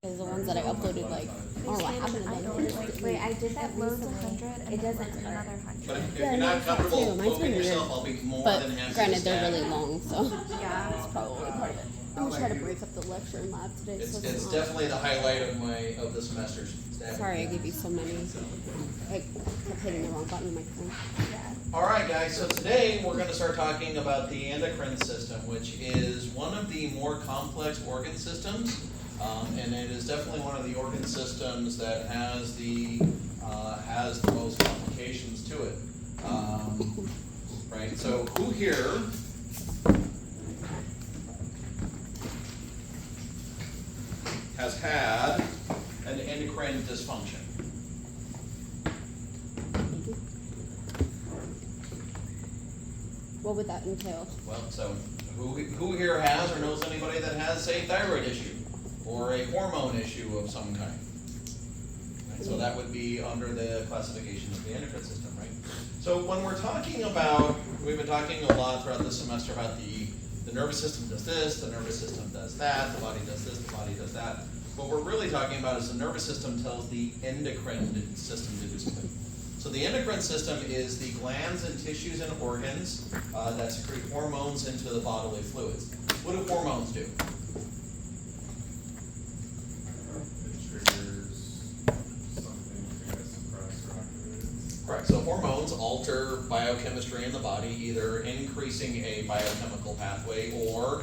Because the ones that I uploaded, like, I don't know what happened to them. Wait, I did that loads 100 and it doesn't another 100. But if Yeah, you're not comfortable too. Mine's quoting been weird. yourself, I'll be more But than happy granted, to they're stab really it. long, so Yeah. that's probably part of it. I'm gonna try to break up the lecture and lab today. It's So it's definitely the highlight of the semester. Sorry, I gave you so many. I kept hitting the wrong button on my phone. All right, guys. So today we're going to start talking about the endocrine system, which is one of the more complex organ systems, and it is definitely one of the organ systems that has the most complications to it. Right. So who here has had an endocrine dysfunction? What would that entail? Well, so who here has or knows anybody that has a thyroid issue or a hormone issue of some kind? Right, so that would be under the classification of the endocrine system, right? So when we're talking about, we've been talking a lot throughout this semester about the nervous system does this, the nervous system does that, the body does this, the body does that. What we're really talking about is the nervous system tells the endocrine system to do something. So the endocrine system is the glands and tissues and organs that secrete hormones into the bodily fluids. What do hormones do? It triggers something to suppress or activate. Correct. So hormones alter biochemistry in the body, either increasing a biochemical pathway or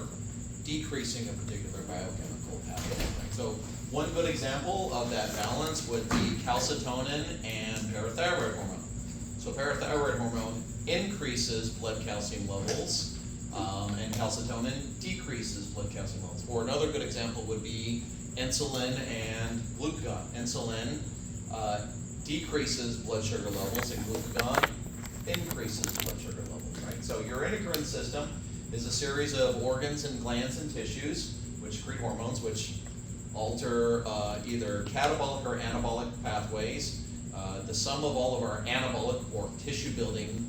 decreasing a particular biochemical pathway. Right? So one good example of that balance would be calcitonin and parathyroid hormone. So parathyroid hormone increases blood calcium levels, and calcitonin decreases blood calcium levels. Or another good example would be insulin and glucagon. Insulin decreases blood sugar levels, and glucagon increases blood sugar levels, right? So your endocrine system is a series of organs and glands and tissues which secrete hormones, which alter either catabolic or anabolic pathways. The sum of all of our anabolic or tissue building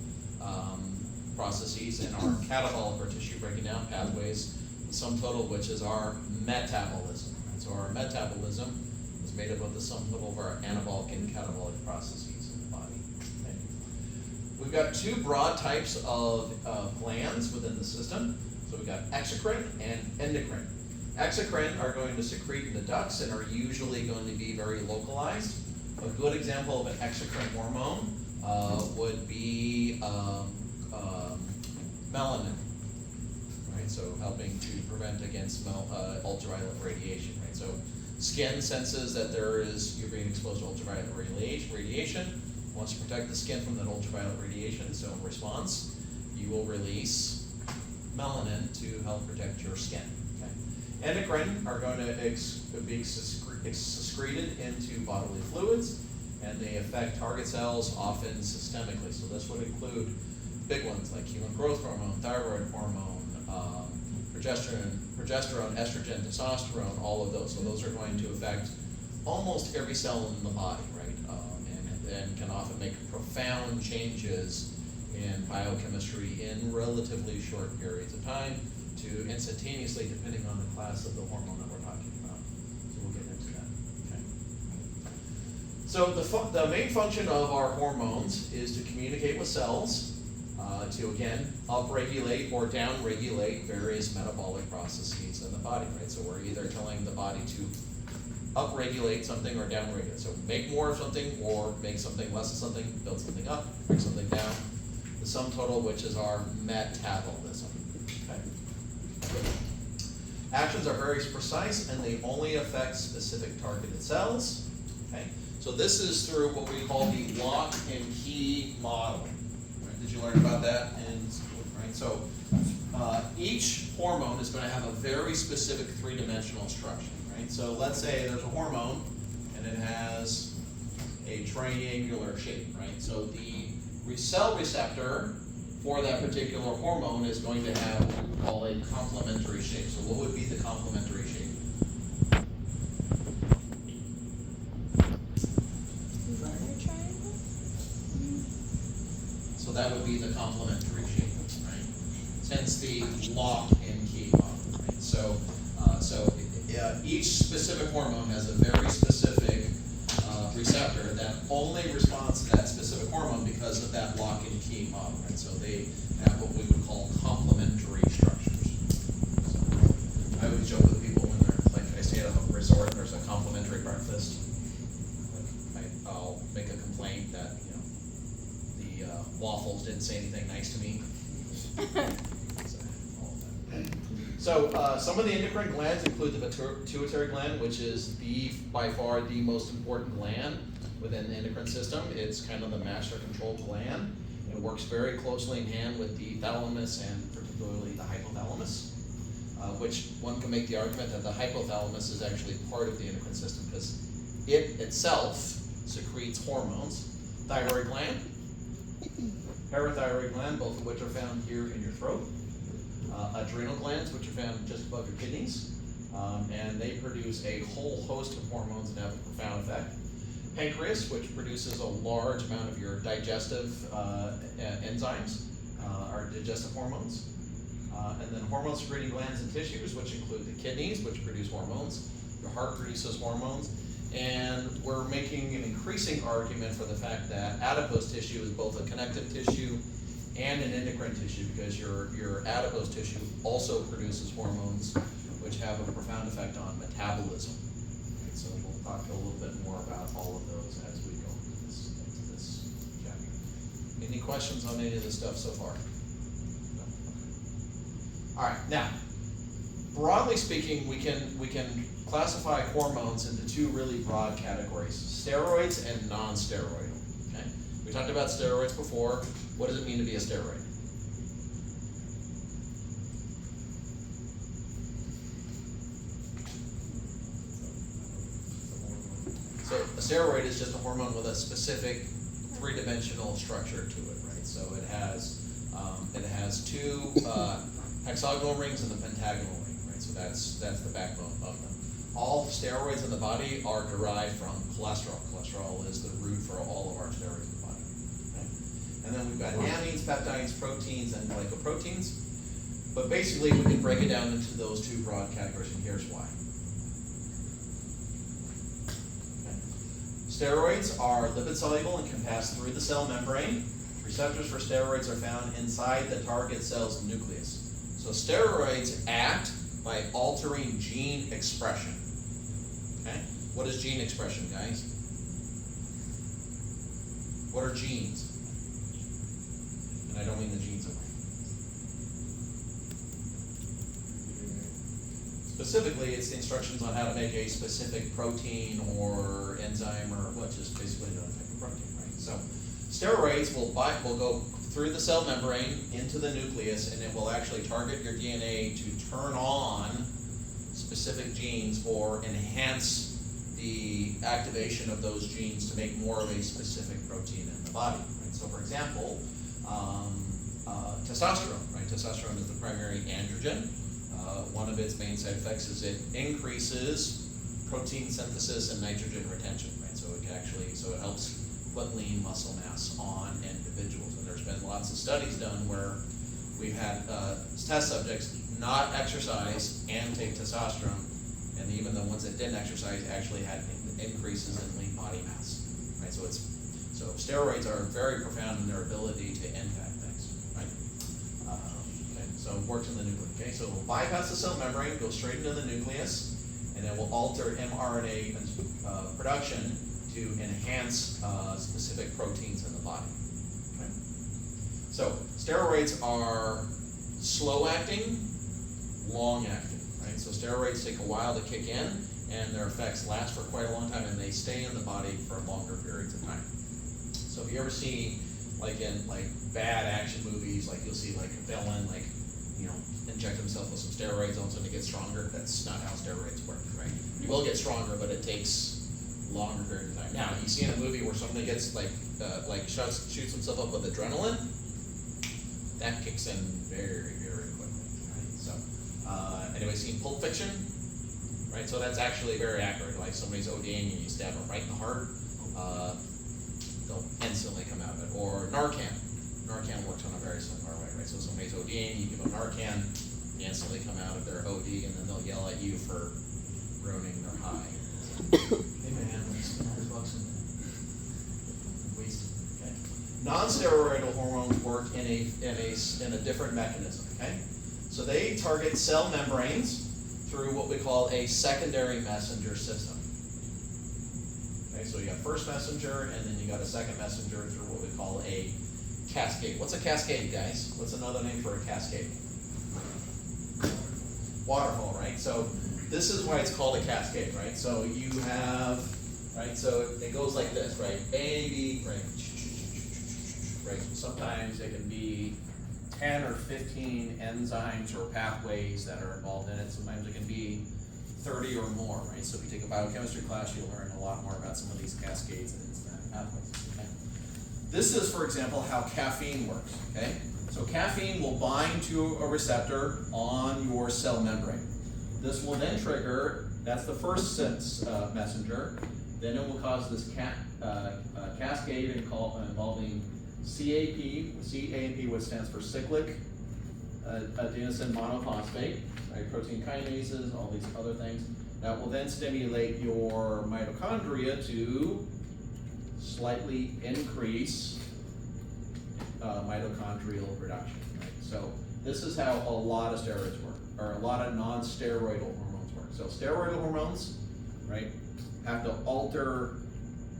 processes and our catabolic or tissue breaking down pathways, the sum total of which is our metabolism. And so our metabolism is made up of the sum total of our anabolic and catabolic processes in the body. Okay. We've got two broad types of glands within the system. So we've got exocrine and endocrine. Exocrine are going to secrete in the ducts and are usually going to be very localized. A good example of an exocrine hormone would be melanin, right? So helping to prevent against ultraviolet radiation, right? So skin senses that you're being exposed to ultraviolet radiation, wants to protect the skin from that ultraviolet radiation. So in response, you will release melanin to help protect your skin. Endocrine are going to be secreted into bodily fluids, and they affect target cells often systemically. So this would include big ones like human growth hormone, thyroid hormone, progesterone, estrogen, testosterone, all of those. So those are going to affect almost every cell in the body, right? And can often make profound changes in biochemistry in relatively short periods of time, to instantaneously, depending on the class of the hormone that we're talking about. So we'll get into that. Okay. So the main function of our hormones is to communicate with cells, to again upregulate or downregulate various metabolic processes in the body. Right. So we're either telling the body to upregulate something or downregulate. So make more of something or make something less of something, build something up, bring something down. The sum total, which is our metabolism. Okay. Actions are very precise and they only affect specific targeted cells. Okay, so this is through what we call the lock and key model. Right? Did you learn about that in school? Right. So each hormone is going to have a very specific three-dimensional structure. Right. So let's say there's a hormone and it has a triangular shape. Right. So the cell receptor for that particular hormone is going to have what we call a complementary shape. So what would be the complementary shape? So that would be the complementary shape, right? Hence the lock and key model, right? So each specific hormone has a very specific receptor that only responds to that specific hormone because of that lock and key model, right? So they have what we would call complementary structures. So I always joke with people when they're like, I stay at a resort and there's a complimentary breakfast. Like I'll make a complaint that the waffles didn't say anything nice to me. So some of the endocrine glands include the pituitary gland, which is by far the most important gland within the endocrine system. It's kind of the master control gland. It works very closely in hand with the thalamus and particularly the hypothalamus, which one can make the argument that the hypothalamus is actually part of the endocrine system because it itself secretes hormones. Thyroid gland, parathyroid gland, both of which are found here in your throat. Adrenal glands, which are found just above your kidneys, and they produce a whole host of hormones that have a profound effect. Pancreas, which produces a large amount of your digestive enzymes, or digestive hormones. And then hormone-secreting glands and tissues, which include the kidneys, which produce hormones. Your heart produces hormones. And we're making an increasing argument for the fact that adipose tissue is both a connective tissue and an endocrine tissue, because your adipose tissue also produces hormones which have a profound effect on metabolism. Right, so we'll talk a little bit more about all of those as we go into this chapter. Any questions on any of this stuff so far? No? Okay. All right, now, broadly speaking, we can classify hormones into two really broad categories: steroids and non-steroidal. Okay? We talked about steroids before. What does it mean to be a steroid? So a steroid is just a hormone with a specific three-dimensional structure to it, right? So it has two hexagonal rings and the pentagonal ring, right? So that's the backbone of them. All steroids in the body are derived from cholesterol. Cholesterol is the root for all of our steroids in the body. Okay? And then we've got amines, peptides, proteins, and glycoproteins. But basically, we can break it down into those two broad categories, and here's why. Okay. Steroids are lipid-soluble and can pass through the cell membrane. Receptors for steroids are found inside the target cell's nucleus. So steroids act by altering gene expression. Okay? What is gene expression, guys? What are genes? And I don't mean the genes of Specifically, it's the instructions on how to make a specific protein or enzyme or which is basically the type of protein, right? So steroids will go through the cell membrane into the nucleus, and it will actually target your DNA to turn on specific genes or enhance the activation of those genes to make more of a specific protein in the body, right? So for example, testosterone, right? Testosterone is the primary androgen. One of its main side effects is it increases protein synthesis and nitrogen retention, right? So it helps put lean muscle mass on individuals. And there's been lots of studies done where we've had test subjects not exercise and take testosterone, and even the ones that didn't exercise actually had increases in lean body mass, right? So steroids are very profound in their ability to impact things, right? Okay, so it works in the nucleus. Okay, so it will bypass the cell membrane, go straight into the nucleus, and it will alter mRNA production to enhance specific proteins in the body. Okay? So steroids are slow-acting, long-acting, right? So steroids take a while to kick in, and their effects last for quite a long time, and they stay in the body for longer periods of time. So if you ever see, like in bad action movies, like you'll see like a villain, inject himself with some steroids, all of a sudden he gets stronger. That's not how steroids work, right? You will get stronger, but it takes longer period of time. Now, you see in a movie where somebody gets shoots himself up with adrenaline, that kicks in very, very quickly, right? So, anyway, seen Pulp Fiction, right? So that's actually very accurate. Like somebody's ODing and you stab them right in the heart, they'll instantly come out of it. Or Narcan. Narcan works on a very similar way, right? So somebody's ODing, you give them Narcan, they instantly come out of their OD, and then they'll yell at you for ruining their high. Hey man, let's spend $100 on that. Wasted, okay? Non-steroidal hormones work in a different mechanism, okay? So they target cell membranes through what we call a secondary messenger system. Okay, so you got first messenger, and then you got a second messenger through what we call a cascade. What's a cascade, guys? What's another name for a cascade? Waterfall, right? So this is why it's called a cascade, right? So you have, right, so it goes like this, right? A, B, right? Right, sometimes it can be 10 or 15 enzymes or pathways that are involved in it. Sometimes it can be 30 or more, right? So if you take a biochemistry class, you'll learn a lot more about some of these cascades and enzyme pathways, okay? This is, for example, how caffeine works, okay? So caffeine will bind to a receptor on your cell membrane. This will then trigger, that's the first messenger, then it will cause this cascade involving CAP, which stands for cyclic adenosine monophosphate, right? Protein kinases, all these other things. That will then stimulate your mitochondria to slightly increase mitochondrial production, right? So this is how a lot of steroids work, or a lot of non-steroidal hormones work. So steroidal hormones, right, have to alter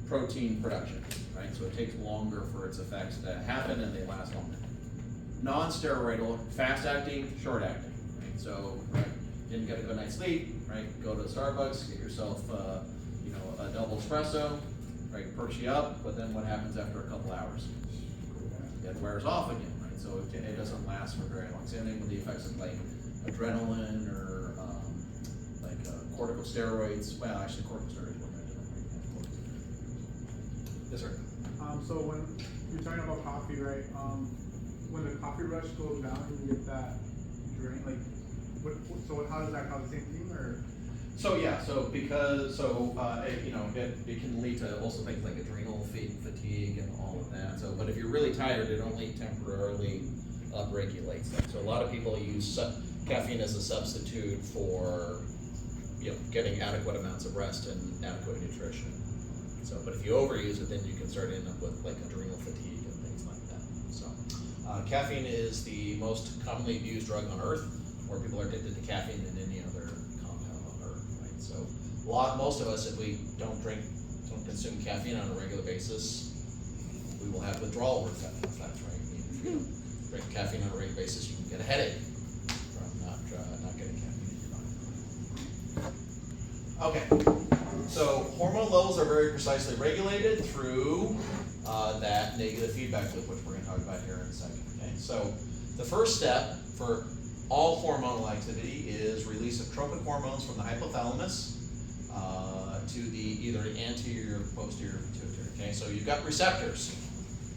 protein production, right? So it takes longer for its effects to happen and they last longer. Non-steroidal, fast-acting, short-acting, right? So, right, didn't get a good night's sleep, right? Go to Starbucks, get yourself, a double espresso, right? Perks you up, but then what happens after a couple hours? It wears off again, right? So it doesn't last for very long. Same thing with the effects of like adrenaline or corticosteroids. Well, actually, corticosteroids work very differently. Yes, sir. So when you're talking about coffee, right? When the coffee rush goes down and you get that drain, like, how does that cause the same thing, or? So yeah, it can lead to also things like adrenal fatigue and all of that. So, but if you're really tired, it only temporarily upregulates that. So a lot of people use caffeine as a substitute for, getting adequate amounts of rest and adequate nutrition. So, but if you overuse it, then you can start ending up with like adrenal fatigue and things like that. So, caffeine is the most commonly abused drug on earth. More people are addicted to caffeine than any other compound on earth, right? So, most of us, if we don't consume caffeine on a regular basis, we will have withdrawal effects, right? If you don't drink caffeine on a regular basis, you can get a headache from not getting caffeine in your body. Okay, so hormone levels are very precisely regulated through that negative feedback loop, which we're going to talk about here in a second. Okay, so the first step for all hormonal activity is release of tropic hormones from the hypothalamus to the either anterior or posterior pituitary. Okay, so you've got receptors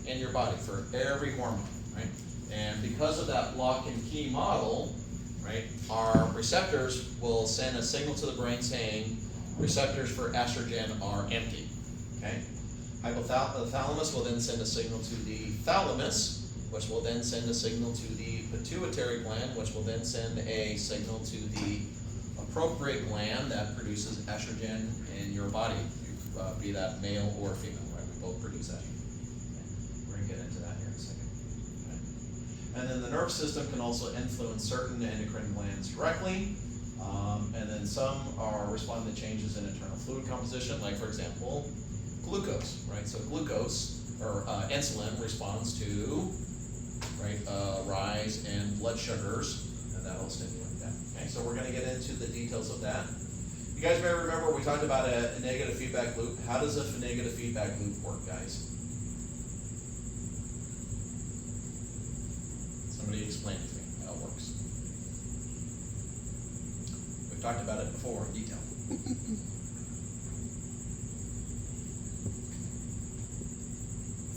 in your body for every hormone, right? And because of that lock and key model, right, our receptors will send a signal to the brain saying receptors for estrogen are empty. Okay, the thalamus will then send a signal to the thalamus, which will then send a signal to the pituitary gland, which will then send a signal to the appropriate gland that produces estrogen in your body, be that male or female, right? We both produce estrogen. Okay. We're going to get into that here in a second. Okay. And then the nervous system can also influence certain endocrine glands directly, and then some are responding to changes in internal fluid composition, like for example, glucose, right? So glucose, or insulin, responds to, right, rise in blood sugars, and that'll stimulate that. Okay, so we're going to get into the details of that. You guys may remember we talked about a negative feedback loop. How does a negative feedback loop work, guys? Somebody explain it to me how it works. We've talked about it before in detail.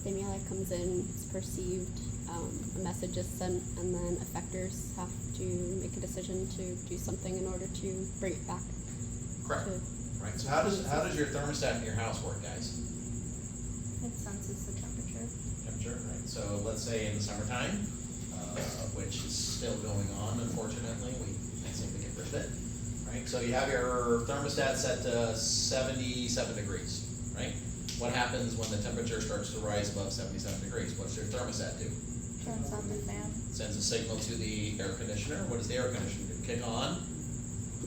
Stimuli comes in, it's perceived, a message is sent, and then effectors have to make a decision to do something in order to bring it back. Correct. Right. So how does your thermostat in your house work, guys? It senses the temperature. Temperature, right? So let's say in the summertime, which is still going on, unfortunately, we can't seem to get rid of it, right? So you have your thermostat set to 77 degrees, right? What happens when the temperature starts to rise above 77 degrees? What's your thermostat do? Turns on the fan. Sends a signal to the air conditioner. What does the air conditioner do? Kick on,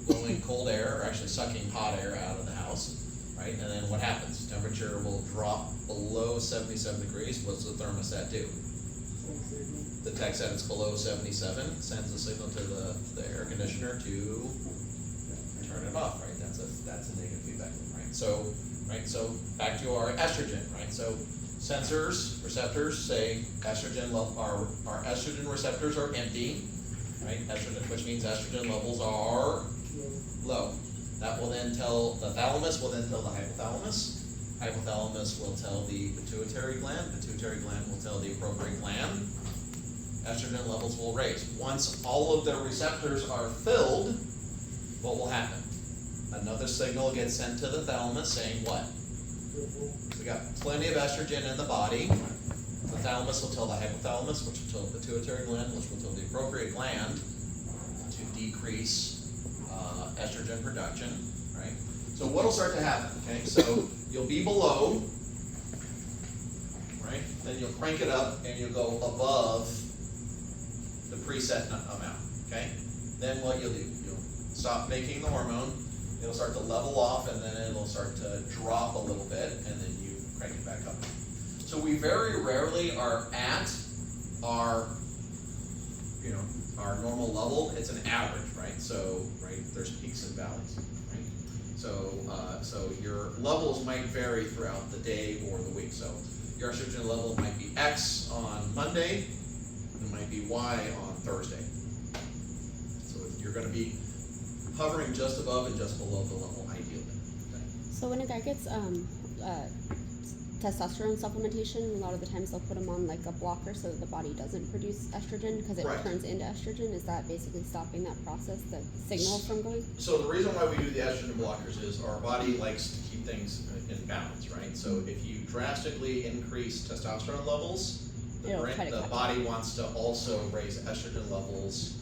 blowing cold air, or actually sucking hot air out of the house, right? And then what happens? Temperature will drop below 77 degrees. What's the thermostat do? Detects that it's below 77, sends a signal to the air conditioner to turn it off, right? That's a negative feedback loop, right? So back to our estrogen, right? So sensors, receptors say estrogen our estrogen receptors are empty, right? Estrogen, which means estrogen levels are low. That will then tell the thalamus, will then tell the hypothalamus. Hypothalamus will tell the pituitary gland. Pituitary gland will tell the appropriate gland. Estrogen levels will raise. Once all of the receptors are filled, what will happen? Another signal gets sent to the thalamus saying what? We got plenty of estrogen in the body. The thalamus will tell the hypothalamus, which will tell the pituitary gland, which will tell the appropriate gland to decrease estrogen production, right? So what'll start to happen, okay? So you'll be below, right? Then you'll crank it up and you'll go above the preset amount, okay? Then what you'll do, you'll stop making the hormone, it'll start to level off, and then it'll start to drop a little bit, and then you crank it back up. So we very rarely are at our, our normal level. It's an average, right? So, right, there's peaks and valleys, right? So your levels might vary throughout the day or the week. So your estrogen level might be X on Monday, it might be Y on Thursday. So you're going to be hovering just above and just below the level ideally. Okay? So when a guy gets testosterone supplementation, a lot of the times they'll put them on like a blocker so that the body doesn't produce estrogen because it Right. turns into estrogen. Is that basically stopping that process, the signal from going? So the reason why we do the estrogen blockers is our body likes to keep things in balance, right? So if you drastically increase testosterone levels, It'll try to the catch body wants to also raise estrogen levels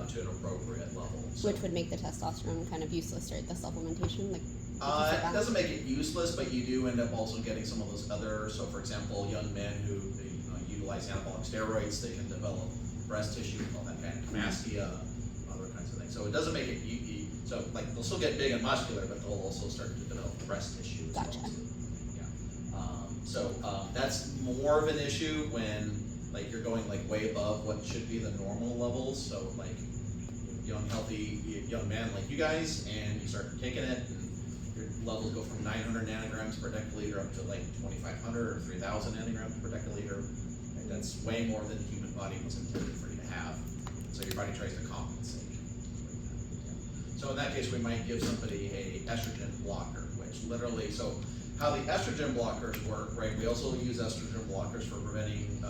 to an appropriate level. So, Which would make the testosterone kind of useless, right? The supplementation, like. it doesn't make it useless, but you do end up also getting some of those other, so for example, young men who utilize anabolic steroids, they can develop breast tissue, all that kind of gynecomastia, other kinds of things. So it doesn't make it, so like they'll still get big and muscular, but they'll also start to develop breast tissue as Gotcha. well. So that's more of an issue when like you're going like way above what should be the normal levels. So like young, healthy young man like you guys, and you start taking it, and your levels go from 900 nanograms per deciliter up to like 2,500 or 3,000 nanograms per deciliter. And that's way more than the human body was intended for you to have. So your body tries to compensate. So in that case, we might give somebody a estrogen blocker, which literally, so how the estrogen blockers work, right? We also use estrogen blockers for preventing,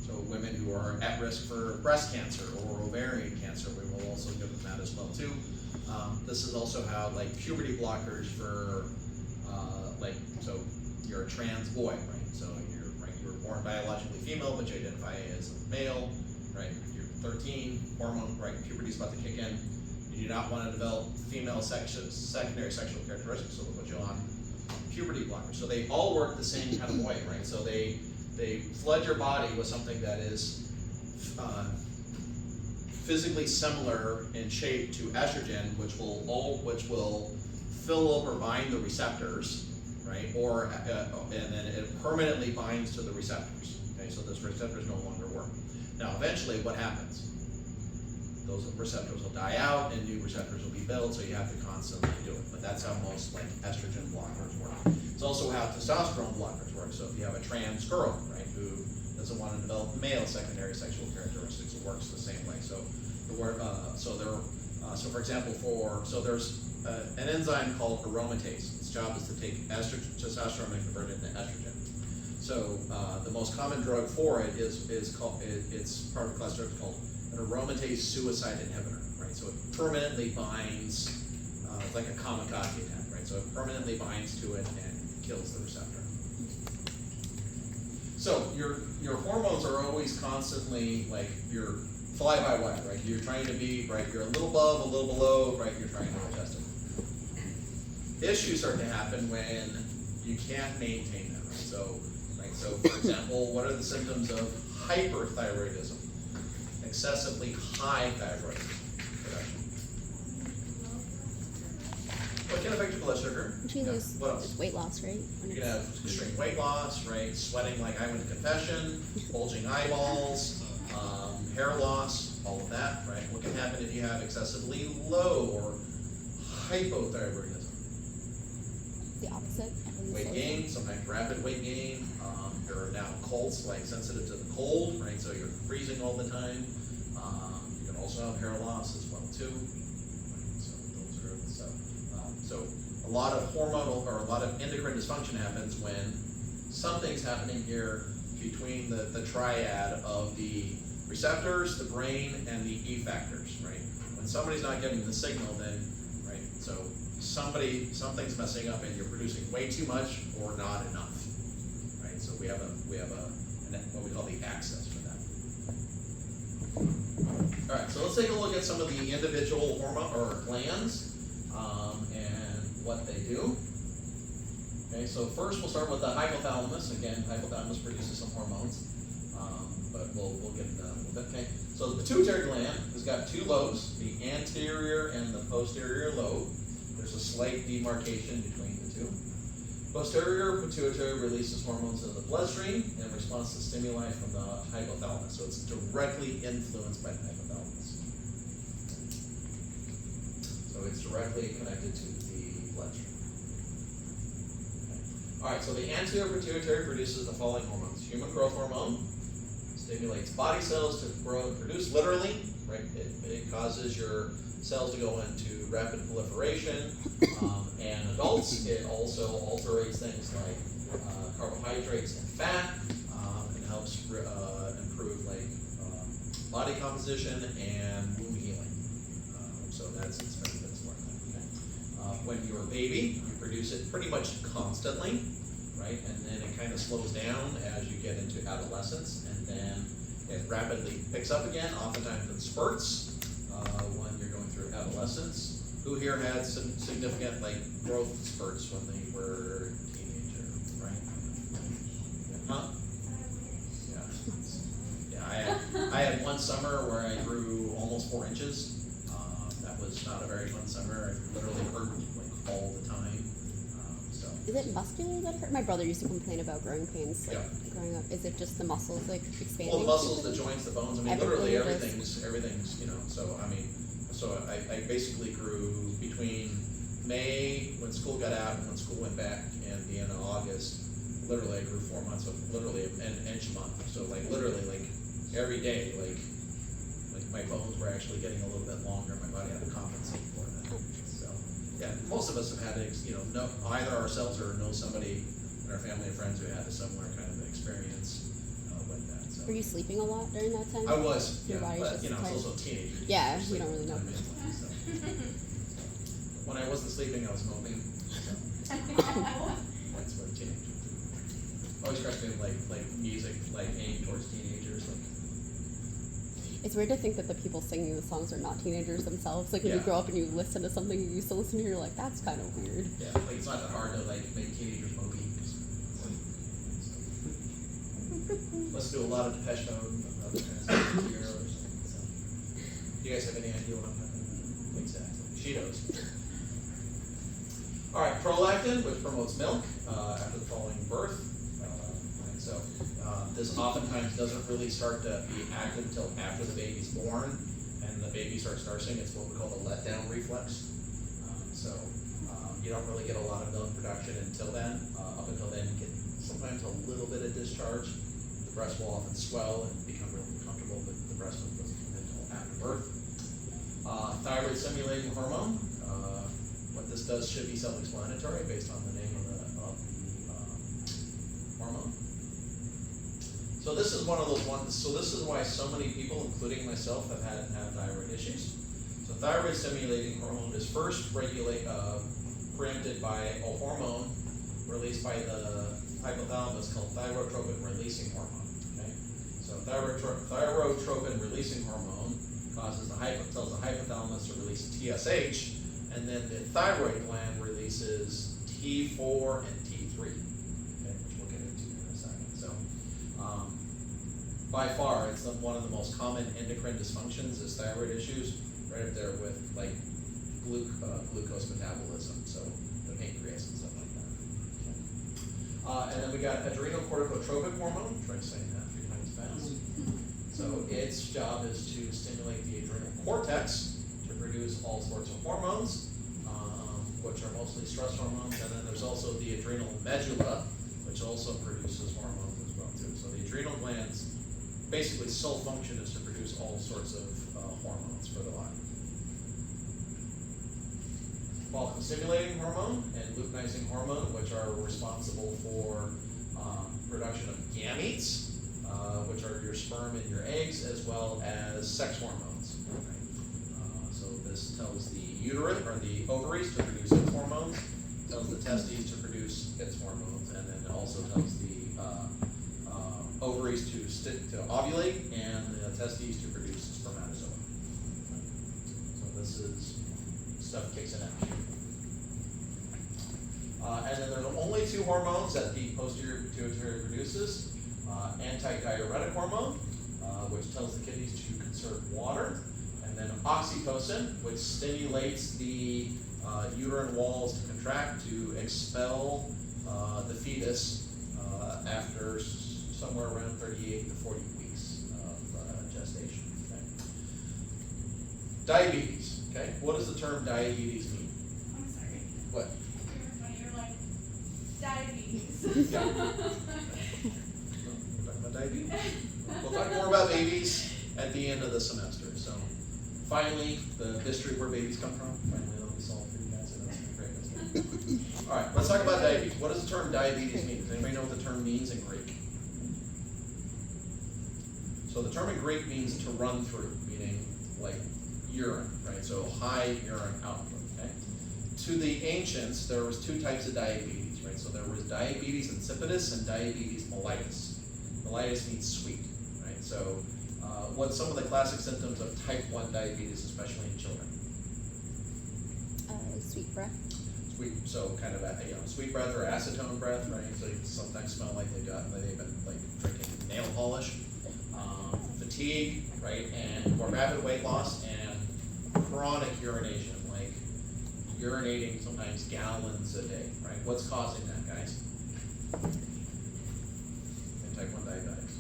so women who are at risk for breast cancer or ovarian cancer, we will also give them that as well too. This is also how like puberty blockers for, so you're a trans boy, right? So you were born biologically female, but you identify as a male, right? You're 13, hormone, right? Puberty's about to kick in. You do not want to develop female secondary sexual characteristics, so they'll put you on puberty blockers. So they all work the same kind of way, right? So they flood your body with something that is physically similar in shape to estrogen, which will fill up or bind the receptors, right? Or and then it permanently binds to the receptors. Okay, so those receptors no longer work. Now, eventually, what happens? Those receptors will die out and new receptors will be built, so you have to constantly do it. But that's how most like estrogen blockers work. It's also how testosterone blockers work. So if you have a trans girl, right, who doesn't want to develop male secondary sexual characteristics, it works the same way. So so for example, there's an enzyme called aromatase. Its job is to take testosterone and convert it into estrogen. So the most common drug for it is called, it's part of a class drug called an aromatase suicide inhibitor, right? So it permanently binds, like a kamikaze attack, right? So it permanently binds to it and kills the receptor. So your hormones are always constantly, like your fly by wire, right? You're trying to be, right, you're a little above, a little below, right, you're trying to adjust it. Issues start to happen when you can't maintain that, right? So for example, what are the symptoms of hyperthyroidism? Excessively high thyroid production. What can affect your blood sugar? Which you lose What else? weight loss, right? When You can it's- have extreme weight loss, right? Sweating like I went to confession, bulging eyeballs, hair loss, all of that, right? What can happen if you have excessively low or hypothyroidism? the opposite. when Weight slow gain, down. sometimes rapid weight gain. You're now colds, like sensitive to the cold, right? So you're freezing all the time. You can also have hair loss as well too. So those are the stuff. So a lot of hormonal or a lot of endocrine dysfunction happens when something's happening here between the triad of the receptors, the brain, and the effectors, right? When somebody's not getting the signal, then, right, so something's messing up and you're producing way too much or not enough, right? So we have what we call the axis for that. All right, so let's take a look at some of the individual hormone or glands and what they do. Okay, so first we'll start with the hypothalamus. Again, hypothalamus produces some hormones, but we'll get into that in a little bit. Okay, so the pituitary gland has got two lobes, the anterior and the posterior lobe. There's a slight demarcation between the two. Posterior pituitary releases hormones into the bloodstream in response to stimuli from the hypothalamus. So it's directly influenced by the hypothalamus. So it's directly connected to the bloodstream. All right, so the anterior pituitary produces the following hormones. Human growth hormone stimulates body cells to grow and produce, literally, right? It causes your cells to go into rapid proliferation. And adults, it also alterates things like carbohydrates and fat, and helps improve like body composition and wound healing. So that's its benefits like that. Okay? When you're a baby, you produce it pretty much constantly, right? And then it kind of slows down as you get into adolescence, and then it rapidly picks up again, oftentimes in spurts when you're going through adolescence. Who here had some significant like growth spurts when they were teenager, right? Huh? Yeah. I had one summer where I grew almost 4 inches. That was not a very fun summer. I literally hurt like all the time. So. Is it muscular that hurt? My brother used to complain about growing pains like Yeah. growing up. Is it just the muscles like expanding? Well, the muscles, the joints, the bones. I mean, literally Everything just- everything's, you know. So I mean, I basically grew between May when school got out and when school went back, and the end of August. Literally, I grew 4 months, so literally an inch a month. So like literally like every day, like my bones were actually getting a little bit longer. My body had to compensate for that. So yeah, most of us have had, know either ourselves or know somebody in our family and friends who had a similar kind of experience like that. So. Were you sleeping a lot during that time? I was, Your yeah, body's but just you know, I was tired. also a teenager. Yeah, you Sleep don't really know. all the time, so. When I wasn't sleeping, I was moping. So. That's what teenagers do. Always cracks me like music, like aimed towards teenagers, like. It's weird to think that the people singing the songs are not teenagers themselves. Like when you Yeah. grow up and you listen to something you used to listen to, you're like, that's kind of weird. Yeah, like it's not that hard to like make teenagers mopey. Let's do a lot of Depeche Mode and other kinds of here or something. So. Do you guys have any idea what I'm talking about? Exactly. She knows. All right, prolactin, which promotes milk after the following birth. Right, so this oftentimes doesn't really start to be active until after the baby's born and the baby starts nursing. It's what we call the letdown reflex. You don't really get a lot of milk production until then. Up until then, you get sometimes a little bit of discharge. The breast will often swell and become really uncomfortable, but the breast milk doesn't come until after birth. Thyroid stimulating hormone. What this does should be self-explanatory based on the name of the hormone. So this is one of those ones. So this is why so many people, including myself, have thyroid issues. So thyroid stimulating hormone is first preempted by a hormone released by the hypothalamus called thyrotropic releasing hormone. Okay, so So thyrotropin releasing hormone tells the hypothalamus to release TSH, and then the thyroid gland releases T4 and T3, okay, which we'll get into in a second. So, by far, it's one of the most common endocrine dysfunctions is thyroid issues, right up there with like glucose metabolism, so the pancreas and stuff like that. And then we got adrenocorticotropic hormone, try saying that 3 times fast. So its job is to stimulate the adrenal cortex to produce all sorts of hormones, which are mostly stress hormones, and then there's also the adrenal medulla, which also produces hormones as well too. So the adrenal gland's basically sole function is to produce all sorts of hormones for the body. Follicle stimulating hormone and luteinizing hormone, which are responsible for production of gametes, which are your sperm and your eggs, as well as sex hormones. Right? So this tells the uterus or the ovaries to produce its hormones, tells the testes to produce its hormones, and then also tells the ovaries to ovulate and the testes to produce spermatozoa. So this is stuff kicks in action. And then there's only 2 hormones that the posterior pituitary produces. Antidiuretic hormone, which tells the kidneys to conserve water, and then oxytocin, which stimulates the uterine walls to contract to expel the fetus after somewhere around 38 to 40 weeks of gestation. Okay. Diabetes. Okay, what does the term diabetes mean? I'm sorry. What? You're like, diabetes. Yeah. We're talking about diabetes. We'll talk more about babies at the end of the semester. So, finally, the history of where babies come from. Finally, that'll be solved for you guys. And that's great. All right, let's talk about diabetes. What does the term diabetes mean? Does anybody know what the term means in Greek? So the term in Greek means to run through, meaning like urine, right? So high urine output, okay? To the ancients, there was 2 types of diabetes, right? So there was diabetes insipidus and diabetes mellitus. Mellitus means sweet, right? So what's some of the classic symptoms of type 1 diabetes, especially in children? Sweet breath. So kind of sweet breath or acetone breath, right? So you sometimes smell like they've been like drinking nail polish. Fatigue, right, and more rapid weight loss, and chronic urination, like urinating sometimes gallons a day, right? What's causing that, guys? In type 1 diabetics.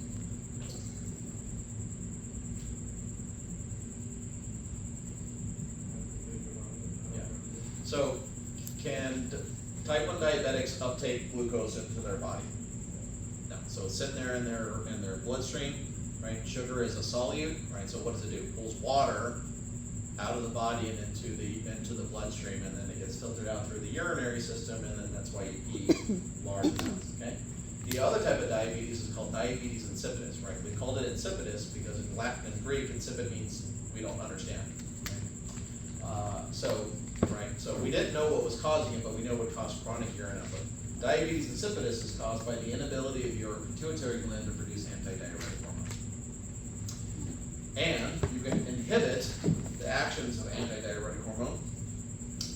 Yeah. So, can type 1 diabetics uptake glucose into their body? No. So it's sitting there in their bloodstream. Right? Sugar is a solute, right? So what does it do? It pulls water out of the body and into the bloodstream, and then it gets filtered out through the urinary system, and then that's why you eat large amounts. Okay. The other type of diabetes is called diabetes insipidus, right? We called it insipidus because in Latin and Greek, insipid means we don't understand. Right? So we didn't know what was causing it, but we know what caused chronic urine output. Diabetes insipidus is caused by the inability of your pituitary gland to produce antidiuretic hormone. And you can inhibit the actions of antidiuretic hormone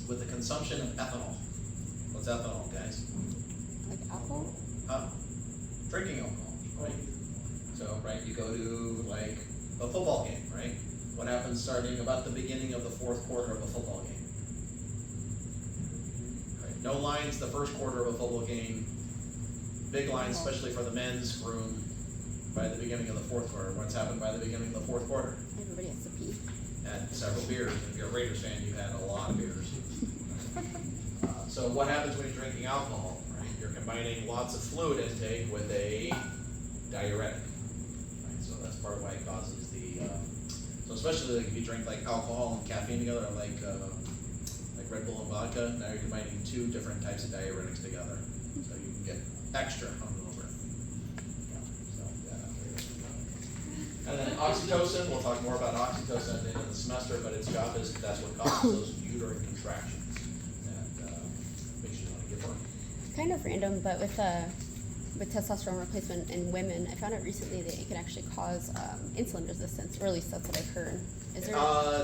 with the consumption of ethanol. What's ethanol, guys? Like alcohol? Drinking alcohol, right? So, right, you go to like a football game, right? What happens starting about the beginning of the 4th quarter of a football game? Right? No lines the first quarter of a football game. Big lines, especially for the men's room, by the beginning of the 4th quarter. What's happened by the beginning of the 4th quarter? Everybody has to pee. Had several beers. If you're a Raiders fan, you've had a lot of beers. So what happens when you're drinking alcohol, right? You're combining lots of fluid intake with a diuretic, right? So that's part of why it causes the, so especially like if you drink like alcohol and caffeine together, like Red Bull and vodka, now you're combining 2 different types of diuretics together. So you can get extra hungover. And then oxytocin, we'll talk more about oxytocin at the end of the semester, but its job is that's what causes those uterine contractions that makes you want to give birth. Kind of random, but with with testosterone replacement in women, I found out recently that it can actually cause insulin resistance, or at least that's what I've heard. Is there?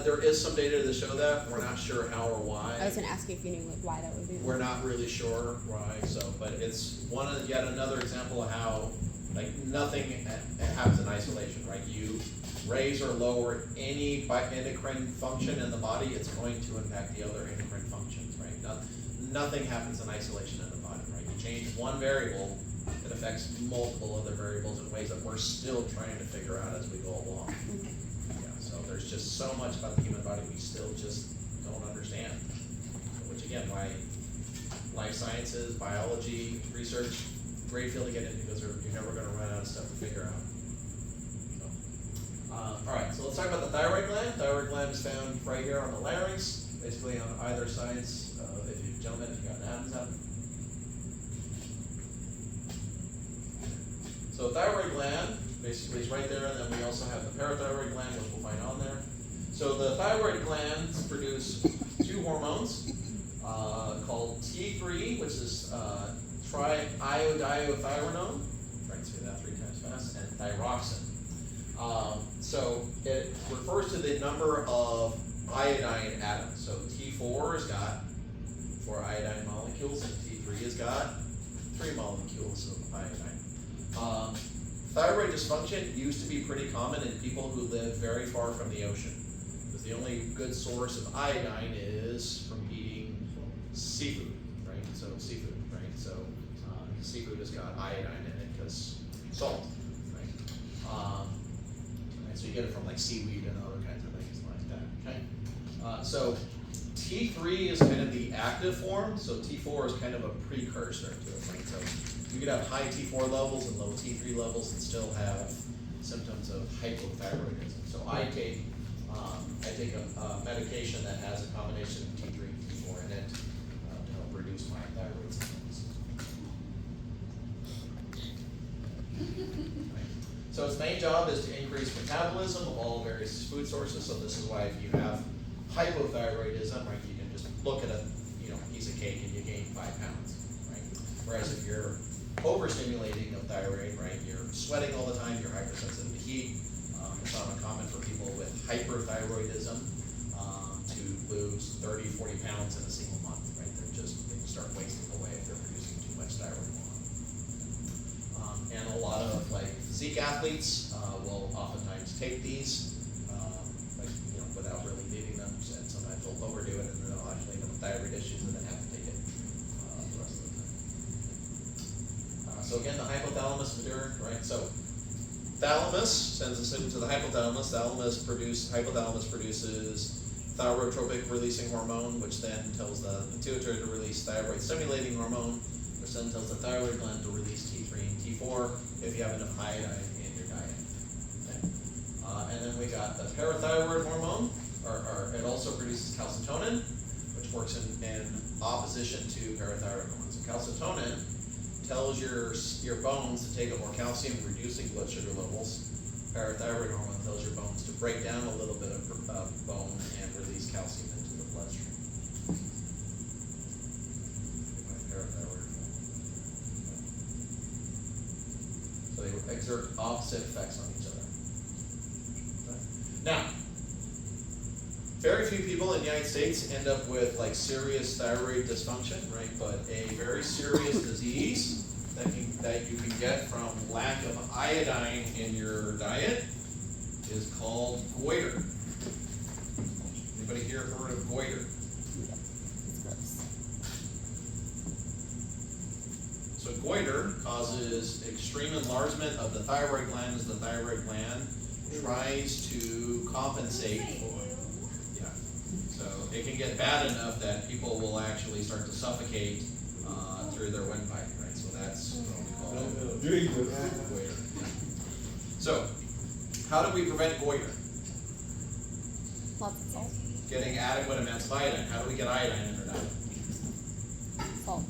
There is some data to show that. We're not sure how or why. I was going to ask you if you knew like why that would be. We're not really sure why. So, but it's yet another example of how like nothing happens in isolation, right? You raise or lower any endocrine function in the body, it's going to impact the other endocrine functions, right? Nothing happens in isolation in the body, right? You change one variable, it affects multiple other variables in ways that we're still trying to figure out as we go along. Yeah, so there's just so much about the human body we still just don't understand. Which again, why life sciences, biology, research, great field to get into because you're never going to run out of stuff to figure out. All right, so let's talk about the thyroid gland. Thyroid gland is found right here on the larynx, basically on either sides. If you gentlemen, if you got Adam's out. So thyroid gland basically is right there, and then we also have the parathyroid gland, which we'll find on there. So the thyroid glands produce two hormones called T3, which is triiodothyronine. Try and say that 3 times fast, and thyroxine. So it refers to the number of iodine atoms. So T4 has got 4 iodine molecules, and T3 has got 3 molecules of iodine. Thyroid dysfunction used to be pretty common in people who live very far from the ocean, because the only good source of iodine is from eating seafood, right? So seafood, right? So seafood has got iodine in it because salt, right? So you get it from like seaweed and other kinds of things like that, okay? So T3 is kind of the active form, so T4 is kind of a precursor to it, right? So you could have high T4 levels and low T3 levels and still have symptoms of hypothyroidism. So I take a medication that has a combination of T3 and T4 in it to help reduce my thyroid symptoms. So its main job is to increase metabolism of all various food sources. So this is why if you have hypothyroidism, right, you can just look at a piece of cake and you gain 5 pounds, right? Whereas if you're overstimulating of thyroid, right, you're sweating all the time, you're hypersensitive to heat. It's not uncommon for people with hyperthyroidism to lose 30, 40 pounds in a single month, right? They start wasting away if they're producing too much thyroid hormone. And a lot of physique athletes will oftentimes take these, without really needing them, and sometimes they'll overdo it and then they'll actually end up with thyroid issues and then have to take it the rest of the time. So again, the hypothalamus mature, right? So thalamus sends us into the hypothalamus. Hypothalamus produces thyrotropic releasing hormone, which then tells the pituitary to release thyroid stimulating hormone, which then tells the thyroid gland to release T3 and T4 if you have enough iodine in your diet. Okay. And then we got the parathyroid hormone, or it also produces calcitonin, which works in opposition to parathyroid hormone. So calcitonin tells your bones to take up more calcium, reducing blood sugar levels. Parathyroid hormone tells your bones to break down a little bit of bone and release calcium into the bloodstream. Parathyroid hormone. So they exert opposite effects on each other. Now, very few people in the United States end up with serious thyroid dysfunction, right? But a very serious disease that you can get from lack of iodine in your diet is called goiter. Anybody here heard of goiter? It's gross. So goiter causes extreme enlargement of the thyroid gland as the thyroid gland tries to compensate for. Yeah. So it can get bad enough that people will actually start to suffocate through their windpipe, right? So that's what we call goiter. Yeah. So how do we prevent goiter? Lots of salt. Getting adequate amounts of iodine. How do we get iodine in our diet? Salt.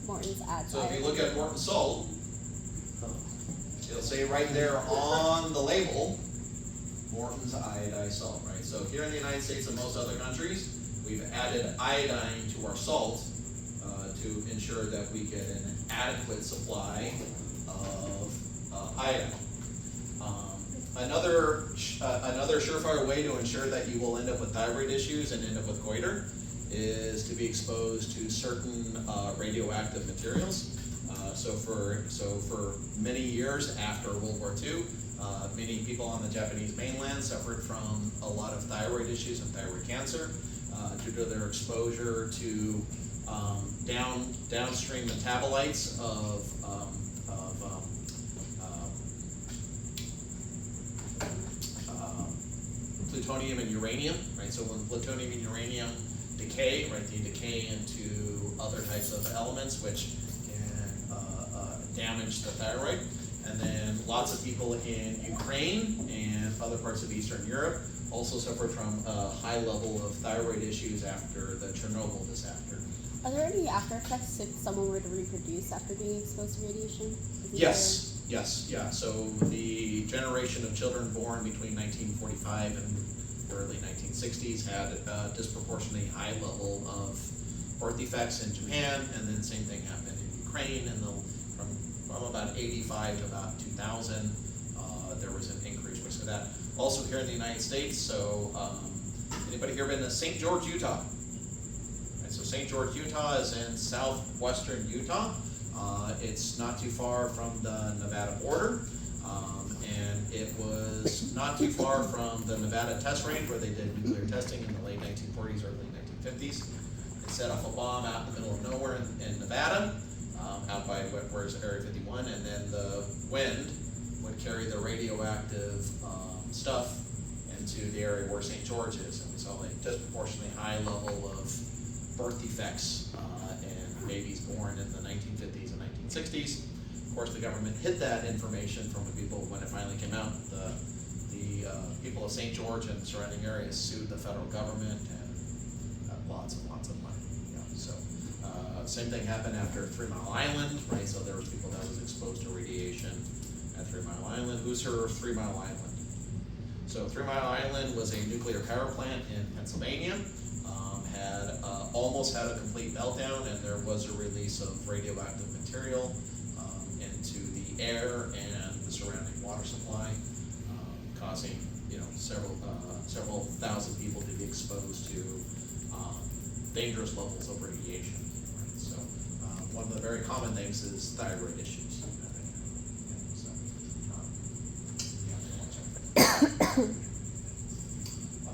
Morton's adds So if you iodine. look at Morton salt, it'll say right there on the label, Morton's iodized salt, right? So here in the United States and most other countries, we've added iodine to our salt to ensure that we get an adequate supply of iodine. Another surefire way to ensure that you will end up with thyroid issues and end up with goiter is to be exposed to certain radioactive materials. So for many years after World War II, many people on the Japanese mainland suffered from a lot of thyroid issues and thyroid cancer due to their exposure to downstream metabolites of plutonium and uranium, right? So when plutonium and uranium decay, right, they decay into other types of elements which can damage the thyroid. And then lots of people in Ukraine and other parts of Eastern Europe also suffered from a high level of thyroid issues after the Chernobyl disaster. Are there any after effects if someone were to reproduce after being exposed to radiation? Is Yeah. So the generation of children born between 1945 and the early 1960s had a disproportionately high level of birth defects in Japan, and then same thing happened in Ukraine, and from about 85 to about 2000, there was an increased risk of that. Also here in the United States, so anybody here been to St. George, Utah? Right, so St. George, Utah is in southwestern Utah. It's not too far from the Nevada border, and it was not too far from the Nevada test range where they did nuclear testing in the late 1940s, early 1950s. They set off a bomb out in the middle of nowhere in Nevada, out by where's Area 51, and then the wind would carry the radioactive stuff into the area where St. George is, and we saw a disproportionately high level of birth defects and babies born in the 1950s and 1960s. Of course, the government hid that information from the people when it finally came out. The people of St. George and surrounding areas sued the federal government and got lots and lots of money. So same thing happened after 3 Mile Island, right? So there was people that was exposed to radiation at 3 Mile Island. Who's heard of 3 Mile Island? So 3 Mile Island was a nuclear power plant in Pennsylvania. Had almost had a complete meltdown, and there was a release of radioactive material into the air and the surrounding water supply, causing several thousand people to be exposed to dangerous levels of radiation. Right? So one of the very common things is thyroid issues.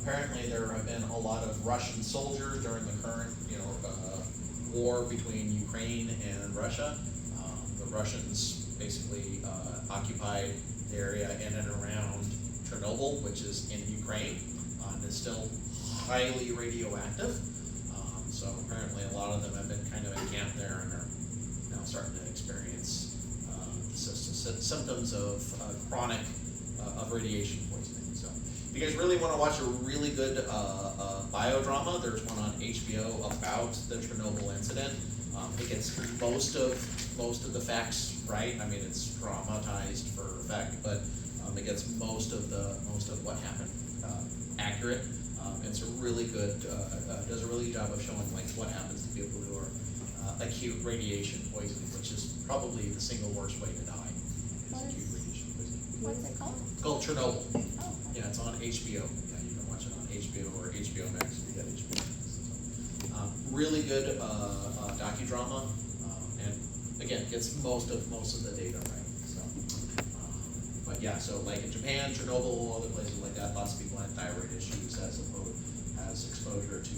Apparently, there have been a lot of Russian soldiers during the current, war between Ukraine and Russia. The Russians basically occupied the area in and around Chernobyl, which is in Ukraine, and is still highly radioactive. So apparently, a lot of them have been kind of encamped there and are now starting to experience symptoms of chronic of radiation poisoning. So, if you guys really want to watch a really good biodrama, there's one on HBO about the Chernobyl incident. It gets most of the facts right. I mean, it's dramatized for effect, but it gets most of what happened accurate. It's a really good does a really good job of showing like what happens to people who are acute radiation poisoning, which is probably the single worst way to die. Is acute radiation poisoning. What's it called? It's called Chernobyl. Oh. Yeah, it's on HBO. Yeah, you can watch it on HBO or HBO Max if you got HBO Max. Really good docudrama, and again, gets most of the data right. So, but yeah, so like in Japan, Chernobyl, other places like that, lots of people had thyroid issues as exposure to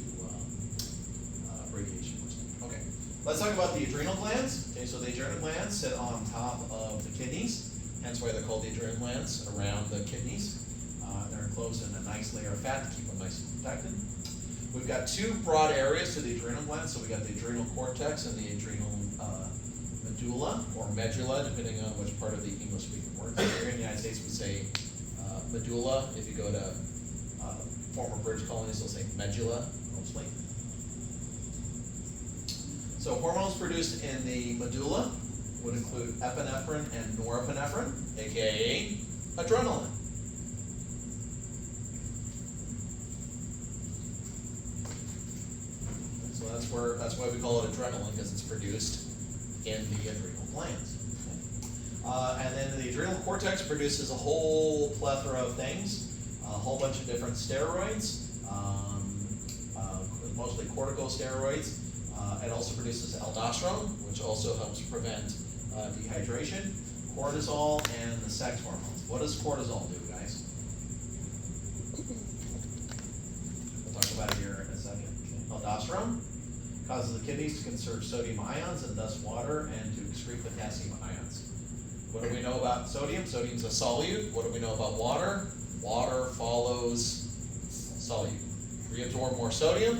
radiation poisoning. Okay, let's talk about the adrenal glands. Okay, so the adrenal glands sit on top of the kidneys, hence why they're called the adrenal glands, around the kidneys. They're enclosed in a nice layer of fat to keep them nice and protected. We've got two broad areas to the adrenal glands. So we got the adrenal cortex and the adrenal medulla, or medulla, depending on which part of the English-speaking word. So here in the United States, we say medulla. If you go to former British colonies, they'll say medulla mostly. So hormones produced in the medulla would include epinephrine and norepinephrine, aka adrenaline. So that's that's why we call it adrenaline, because it's produced in the adrenal glands. And then the adrenal cortex produces a whole plethora of things, a whole bunch of different steroids, mostly corticosteroids. It also produces aldosterone, which also helps prevent dehydration, cortisol, and the sex hormones. What does cortisol do, guys? We'll talk about it here in a second. Aldosterone causes the kidneys to conserve sodium ions and thus water, and to excrete potassium ions. What do we know about sodium? Sodium's a solute. What do we know about water? Water follows solute. Reabsorb more sodium,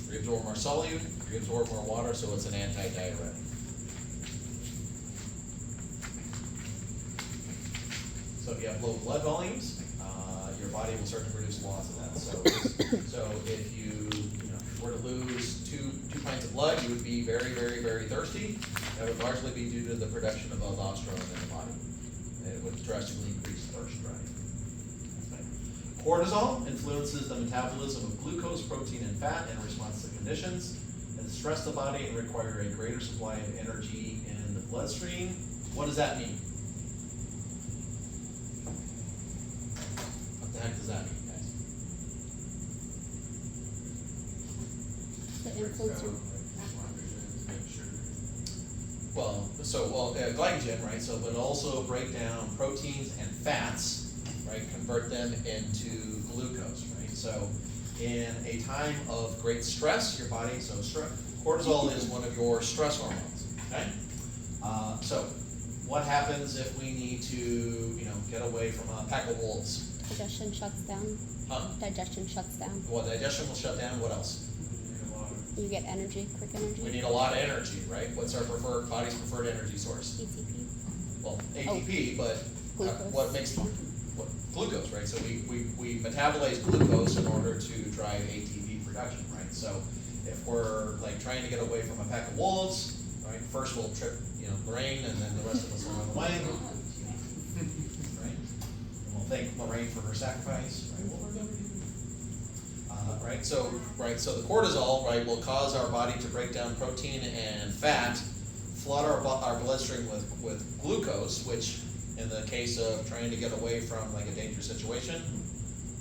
reabsorb more solute, reabsorb more water, so it's an anti-diuretic. So if you have low blood volumes, your body will start to produce lots of that. So if you were to lose two pints of blood, you would be very, very, very thirsty. That would largely be due to the production of aldosterone in the body. It would drastically increase thirst, right? Cortisol influences the metabolism of glucose, protein, and fat in response to conditions that stress the body and require a greater supply of energy in the bloodstream. What does that mean? What the heck does that mean, guys? The Breaks influence down, of like, sugar. Glycogen, right? So, but also break down proteins and fats, right? Convert them into glucose, right? So, in a time of great stress, your body, cortisol is one of your stress hormones, okay? So, what happens if we need to, get away from a pack of wolves? digestion shuts down. Huh? Digestion shuts down. Well, digestion will shut down. What else? You get energy, quick energy. We need a lot of energy, right? What's our body's preferred energy source? ATP. Well, ATP, but Glucose. what makes glucose, right? So we metabolize glucose in order to drive ATP production, right? So if we're like trying to get away from a pack of wolves, right? First we'll trip, Lorraine, and then the rest of us will run away, right? And we'll thank Lorraine for her sacrifice, right? What we're gonna do. So the cortisol, right, will cause our body to break down protein and fat, flood our bloodstream with glucose, which in the case of trying to get away from like a dangerous situation,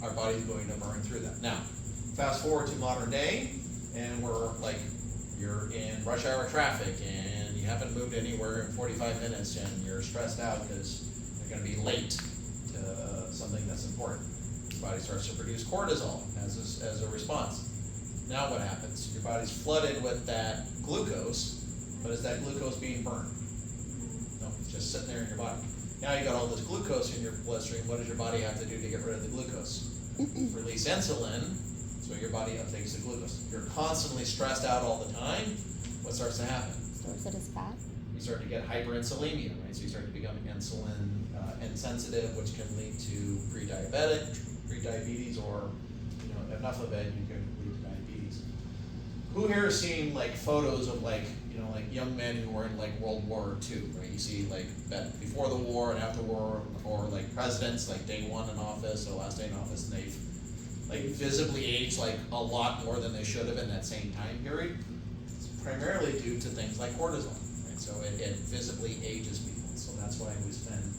our body's going to burn through that. Now, fast forward to modern day, and you're in rush hour traffic, and you haven't moved anywhere in 45 minutes, and you're stressed out because you're going to be late to something that's important. Your body starts to produce cortisol as a response. Now what happens? Your body's flooded with that glucose, but is that glucose being burned? No, it's just sitting there in your body. Now you got all this glucose in your bloodstream. What does your body have to do to get rid of the glucose? Release insulin, so your body uptakes the glucose. You're constantly stressed out all the time. What starts to happen? Stores it as fat. You start to get hyperinsulinemia, right? So you start to become insulin insensitive, which can lead to prediabetes, or enough of it, you can lead to diabetes. Who here has seen like photos of like young men who were in like World War II, right? You see like before the war and after war, or like presidents like day one in office or last day in office, and they've like visibly aged like a lot more than they should have in that same time period. It's primarily due to things like cortisol, right? So it visibly ages people. So that's why we spend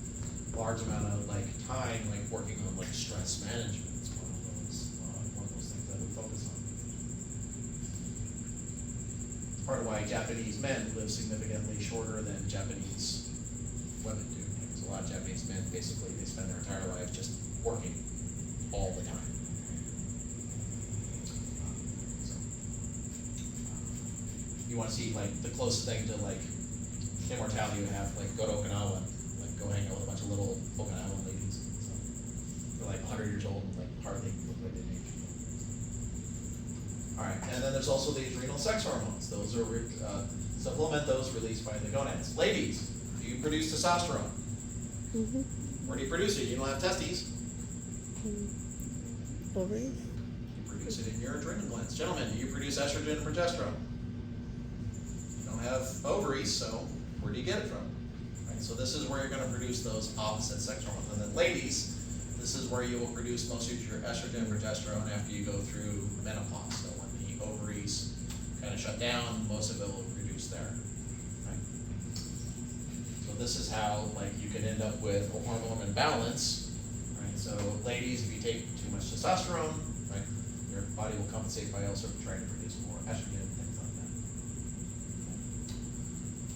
a large amount of like time like working on like stress management. It's one of those things that we focus on. Part of why Japanese men live significantly shorter than Japanese women do. Because a lot of Japanese men, basically, they spend their entire lives just working all the time. You want to see like the closest thing to like immortality you have, like go to Okinawa, like go hang out with a bunch of little Okinawan ladies. So they're like 100 years old and like hardly look like they age. All right, and then there's also the adrenal sex hormones. Those are supplement those released by the gonads. Ladies, do you produce testosterone? Mm-hmm. Where do you produce it? You don't have testes. Ovaries. You produce it in your adrenal glands. Gentlemen, do you produce estrogen and progesterone? You don't have ovaries, so where do you get it from? Right, so this is where you're going to produce those opposite sex hormones. And then ladies, this is where you will produce most of your estrogen and progesterone after you go through menopause. So when the ovaries kind of shut down, most of it will produce there. Right? So this is how like you can end up with a hormone imbalance. Right? So ladies, if you take too much testosterone, right, your body will compensate by also trying to produce more estrogen and things like that.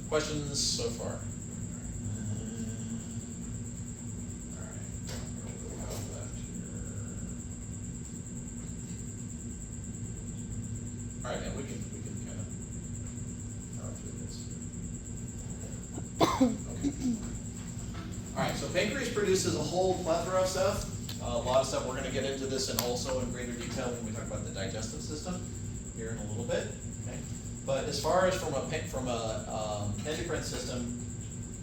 Questions so far? All right, and we can kind of power through this. Okay. All right, so pancreas produces a whole plethora of stuff. A lot of stuff. We're going to get into this and also in greater detail when we talk about the digestive system here in a little bit. Okay. But as far as from a endocrine system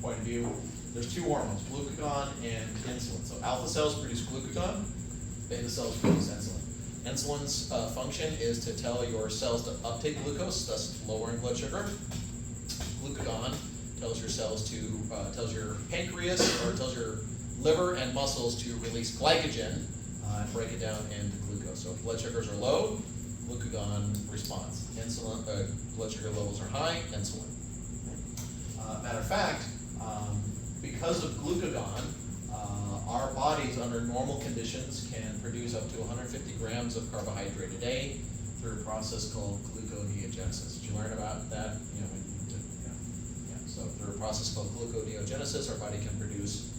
point of view, there's two hormones, glucagon and insulin. So alpha cells produce glucagon, beta cells produce insulin. Insulin's function is to tell your cells to uptake glucose, thus lowering blood sugar. Glucagon tells your cells to, tells your pancreas, or tells your liver and muscles to release glycogen and break it down into glucose. So if blood sugars are low, glucagon responds. Insulin, blood sugar levels are high, insulin. Matter of fact, because of glucagon, our bodies under normal conditions can produce up to 150 grams of carbohydrate a day through a process called gluconeogenesis. Did you learn about that? You know, when you did, yeah. So through a process called gluconeogenesis, our body can produce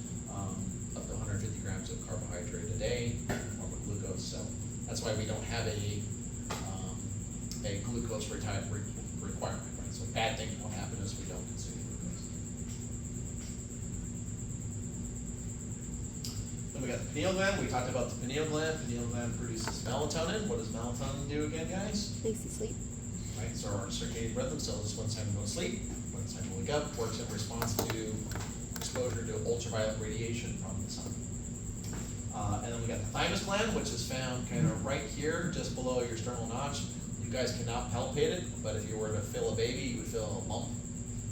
up to 150 grams of carbohydrate a day, or glucose. So that's why we don't have a glucose requirement, right? So bad things won't happen as we don't consume glucose. Then we got the pineal gland. We talked about the pineal gland. Pineal gland produces melatonin. What does melatonin do again, guys? Makes you sleep. Right, so our circadian rhythm tells us when it's time to go to sleep, when it's time to wake up, works in response to exposure to ultraviolet radiation from the sun. And then we got the thymus gland, which is found kind of right here, just below your sternal notch. You guys cannot palpate it, but if you were to feel a baby, you would feel a lump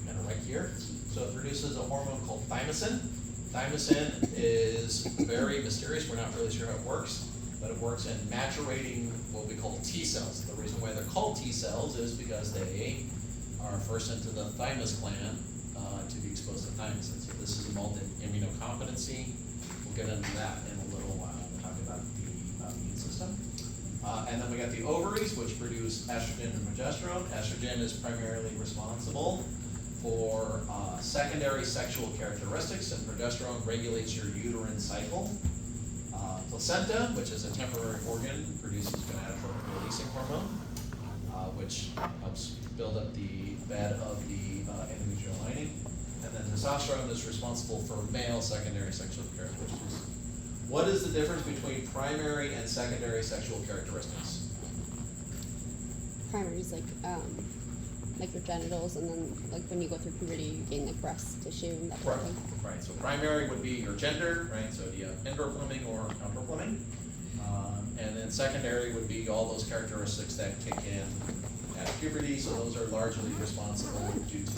kind of right here. So it produces a hormone called thymosin. Thymosin is very mysterious. We're not really sure how it works, but it works in maturating what we call T cells. The reason why they're called T cells is because they are first into the thymus gland to be exposed to thymosin. So this is involved in immunocompetency. We'll get into that in a little while. We'll talk about the immune system. And then we got the ovaries, which produce estrogen and progesterone. Estrogen is primarily responsible for secondary sexual characteristics, and progesterone regulates your uterine cycle. Placenta, which is a temporary organ, produces gonadotropin releasing hormone, which helps build up the bed of the endometrial lining. And then testosterone is responsible for male secondary sexual characteristics. What is the difference between primary and secondary sexual characteristics? Primary is like your genitals, and then like when you go through puberty, you gain like breast tissue and that kind of thing. Right. So primary would be your gender, right? So do you have indoor plumbing or outdoor plumbing? And then secondary would be all those characteristics that kick in at puberty. So those are largely responsible due to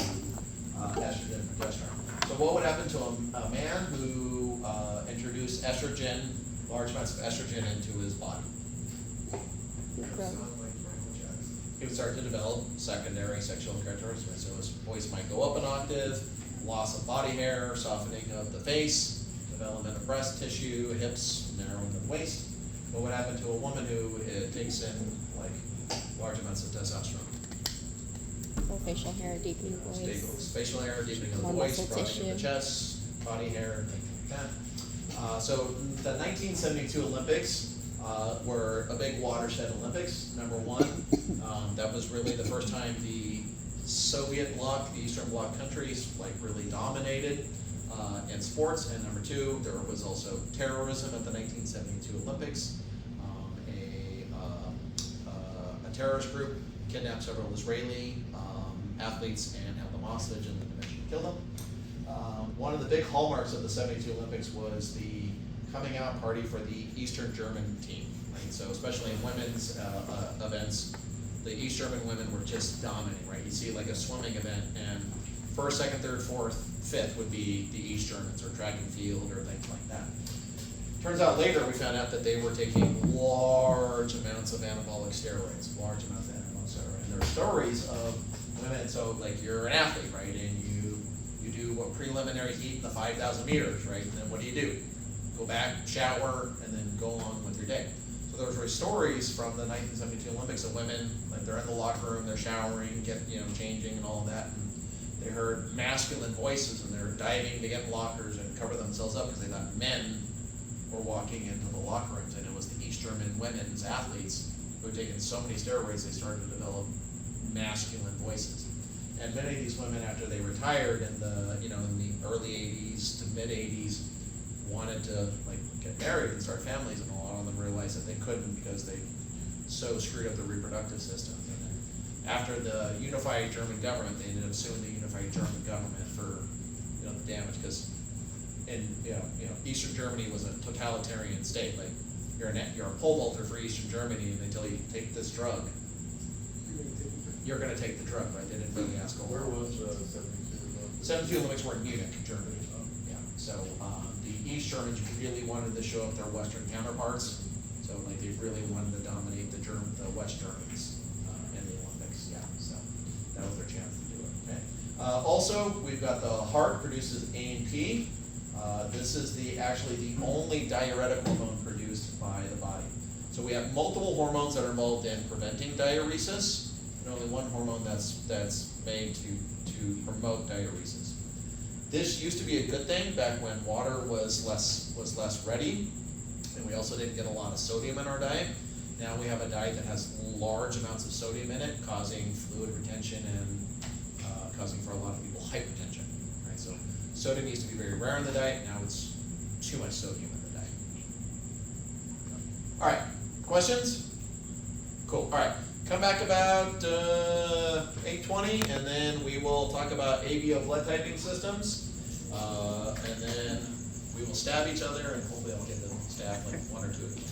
estrogen and progesterone. So what would happen to a man who introduced estrogen, large amounts of estrogen into his body? Grow. He would start to develop secondary sexual characteristics. So his voice might go up an octave, loss of body hair, softening of the face, development of breast tissue, hips, narrowing of the waist. What would happen to a woman who takes in like large amounts of testosterone? Or facial hair, deepening voice. Facial hair, deepening of the More voice, muscle broadening of the tissue. chest, body hair, and things like that. So the 1972 Olympics were a big watershed Olympics. Number one, that was really the first time the Soviet bloc, the Eastern Bloc countries, like really dominated in sports. And number two, there was also terrorism at the 1972 Olympics. A terrorist group kidnapped several Israeli athletes and held them hostage and then eventually killed them. One of the big hallmarks of the 72 Olympics was the coming out party for the Eastern German team. Right? So especially in women's events, the East German women were just dominating, right? You see like a swimming event and first, second, third, fourth, fifth would be the East Germans or track and field or things like that. Turns out later we found out that they were taking large amounts of anabolic steroids, and there are stories of women, so like you're an athlete, right, and you do a preliminary heat in the 5,000 meters, right, and then what do? Go back, shower, and then go on with your day. So there were stories from the 1972 Olympics of women, like they're in the locker room, they're showering, changing and all of that, and they heard masculine voices and they're diving to get in lockers and cover themselves up because they thought men were walking into the locker rooms, and it was the East German women's athletes who had taken so many steroids they started to develop masculine voices. And many of these women, after they retired in the in the early 80s to mid 80s, wanted to like get married and start families, and a lot of them realized that they couldn't because they so screwed up their reproductive systems. And then after the unified German government, they ended up suing the unified German government for the damage, because in Eastern Germany was a totalitarian state. Like you're a pole vaulter for Eastern Germany, and they tell you take this drug, you're going to take the drug, right? They didn't really ask. Where was the 72? The 72 Olympics were in Munich, Germany. Yeah. So the East Germans really wanted to show up their Western counterparts. So like they really wanted to dominate the West Germans in the Olympics. Yeah. So that was their chance to do it. Okay. Also, we've got the heart produces ANP. This is actually the only diuretic hormone produced by the body. So we have multiple hormones that are involved in preventing diuresis, and only one hormone that's made to promote diuresis. This used to be a good thing back when water was less ready, and we also didn't get a lot of sodium in our diet. Now we have a diet that has large amounts of sodium in it, causing fluid retention and causing for a lot of people hypertension. Right? So sodium used to be very rare in the diet. Now it's too much sodium in the diet. All right, questions? Cool. All right. Come back about 8:20, and then we will talk about ABO blood typing systems, and then we will stab each other, and hopefully I'll get to stab like one or two of you.